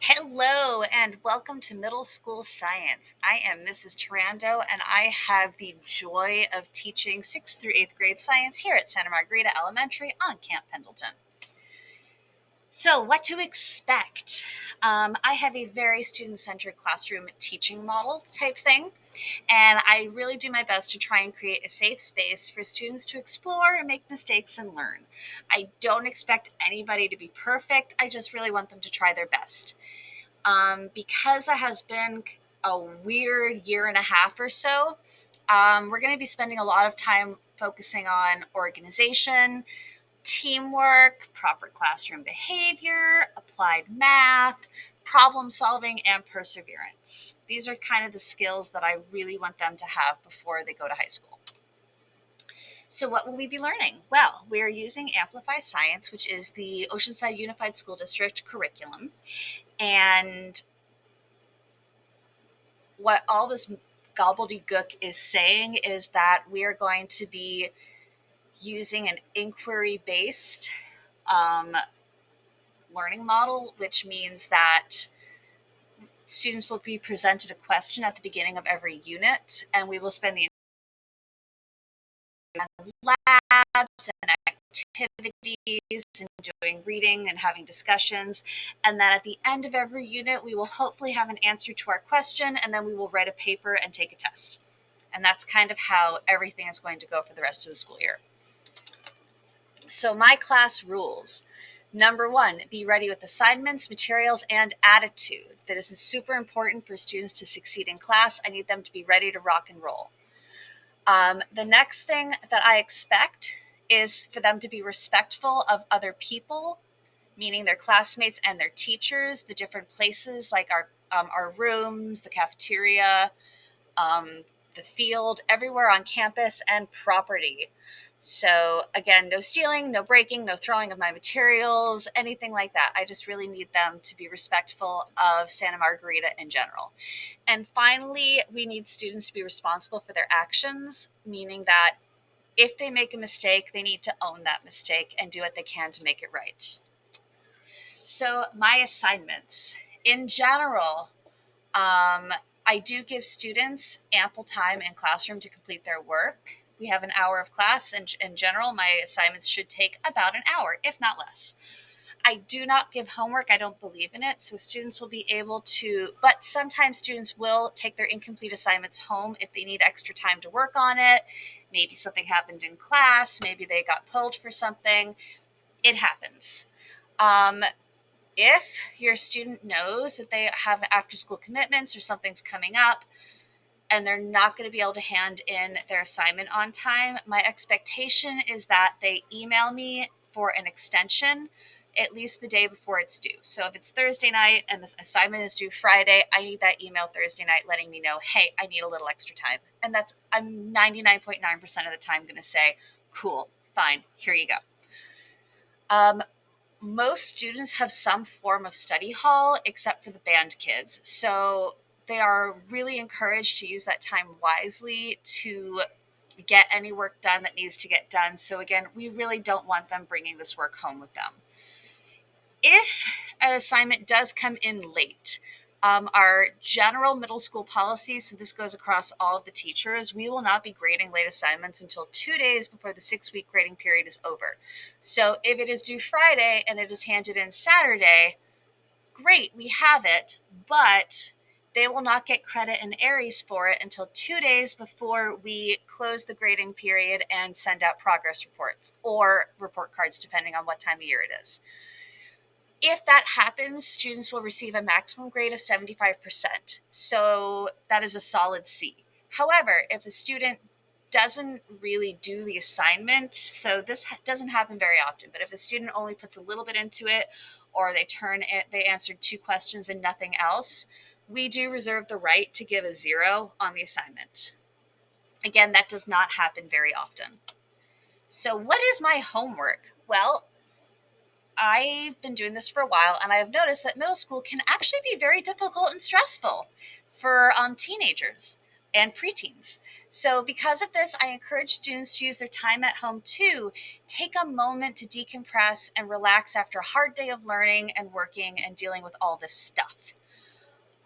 Hello and welcome to Middle School Science. I am Mrs. Tarando and I have the joy of teaching 6th through 8th grade science here at Santa Margarita Elementary on Camp Pendleton. So, what to expect? I have a very student-centered classroom teaching model type thing, and I really do my best to try and create a safe space for students to explore and make mistakes and learn. I don't expect anybody to be perfect, I just really want them to try their best. Because it has been a weird year and a half or so, we're going to be spending a lot of time focusing on organization, teamwork, proper classroom behavior, applied math, problem solving, and perseverance. These are kind of the skills that I really want them to have before they go to high school. So, what will we be learning? Well, we are using Amplify Science, which is the Oceanside Unified School District curriculum. And what all this gobbledygook is saying is that we are going to be using an inquiry based learning model, which means that students will be presented a question at the beginning of every unit, and we will spend the labs and activities and doing reading and having discussions. And then at the end of every unit, we will hopefully have an answer to our question, and then we will write a paper and take a test. And that's kind of how everything is going to go for the rest of the school year. So, my class rules. Number one, be ready with assignments, materials, and attitude. That is super important for students to succeed in class. I need them to be ready to rock and roll. The next thing that I expect is for them to be respectful of other people, meaning their classmates and their teachers, the different places like our rooms, the cafeteria, the field, everywhere on campus, and property. So, again, no stealing, no breaking, no throwing of my materials, anything like that. I just really need them to be respectful of Santa Margarita in general. And finally, we need students to be responsible for their actions, meaning that if they make a mistake, they need to own that mistake and do what they can to make it right. So, my assignments. In general, I do give students ample time in classroom to complete their work. We have an hour of class, and in general, my assignments should take about an hour, if not less. I do not give homework. I don't believe in it. So students will be able to, but sometimes students will take their incomplete assignments home if they need extra time to work on it. Maybe something happened in class. Maybe they got pulled for something. It happens. If your student knows that they have after school commitments or something's coming up and they're not going to be able to hand in their assignment on time, my expectation is that they email me for an extension at least the day before it's due. So if it's Thursday night and this assignment is due Friday, I need that email Thursday night letting me know, hey, I need a little extra time. And I'm 99.9% of the time going to say, cool, fine, here you go. Most students have some form of study hall except for the band kids. So they are really encouraged to use that time wisely to get any work done that needs to get done. So again, we really don't want them bringing this work home with them. If an assignment does come in late, our general middle school policy, so this goes across all of the teachers, we will not be grading late assignments until 2 days before the 6-week grading period is over. So if it is due Friday and it is handed in Saturday, great, we have it, but they will not get credit in Aries for it until 2 days before we close the grading period and send out progress reports or report cards, depending on what time of year it is. If that happens, students will receive a maximum grade of 75%. So that is a solid C. However, if a student doesn't really do the assignment, so this doesn't happen very often, but if a student only puts a little bit into it, or they answered 2 questions and nothing else, we do reserve the right to give a 0 on the assignment. Again, that does not happen very often. So what is my homework? Well, I've been doing this for a while, and I have noticed that middle school can actually be very difficult and stressful for teenagers. and preteens. So because of this, I encourage students to use their time at home to take a moment to decompress and relax after a hard day of learning and working and dealing with all this stuff.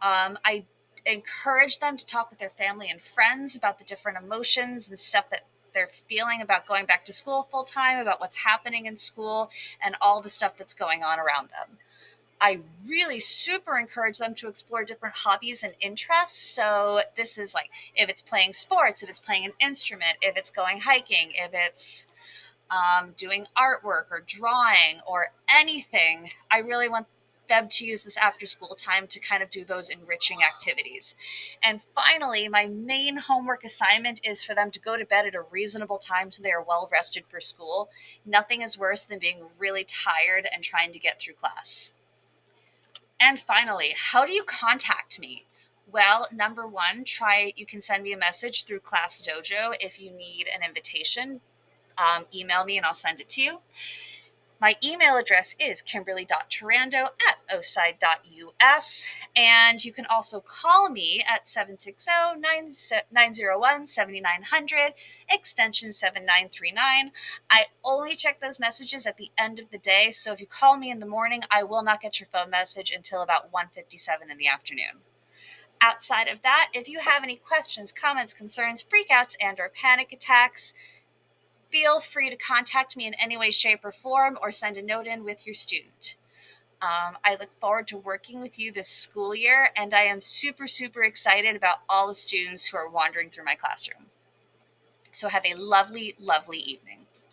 I encourage them to talk with their family and friends about the different emotions and stuff that they're feeling about going back to school full time, about what's happening in school, and all the stuff that's going on around them. I really super encourage them to explore different hobbies and interests. So this is like if it's playing sports, if it's playing an instrument, if it's going hiking, if it's doing artwork or drawing or anything. I really want them to use this after school time to kind of do those enriching activities. And finally, my main homework assignment is for them to go to bed at a reasonable time so they are well rested for school. Nothing is worse than being really tired and trying to get through class. And finally, how do you contact me? Well, number one, you can send me a message through Class Dojo if you need an invitation. Email me and I'll send it to you. My email address is kimberly.taranto@oside.us, and you can also call me at 760-901-7900, extension 7939. I only check those messages at the end of the day, so if you call me in the morning, I will not get your phone message until about 1:57 in the afternoon. Outside of that, if you have any questions, comments, concerns, freakouts, and or panic attacks, feel free to contact me in any way, shape, or form, or send a note in with your student. I look forward to working with you this school year, and I am super, super excited about all the students who are wandering through my classroom. So have a lovely, lovely evening.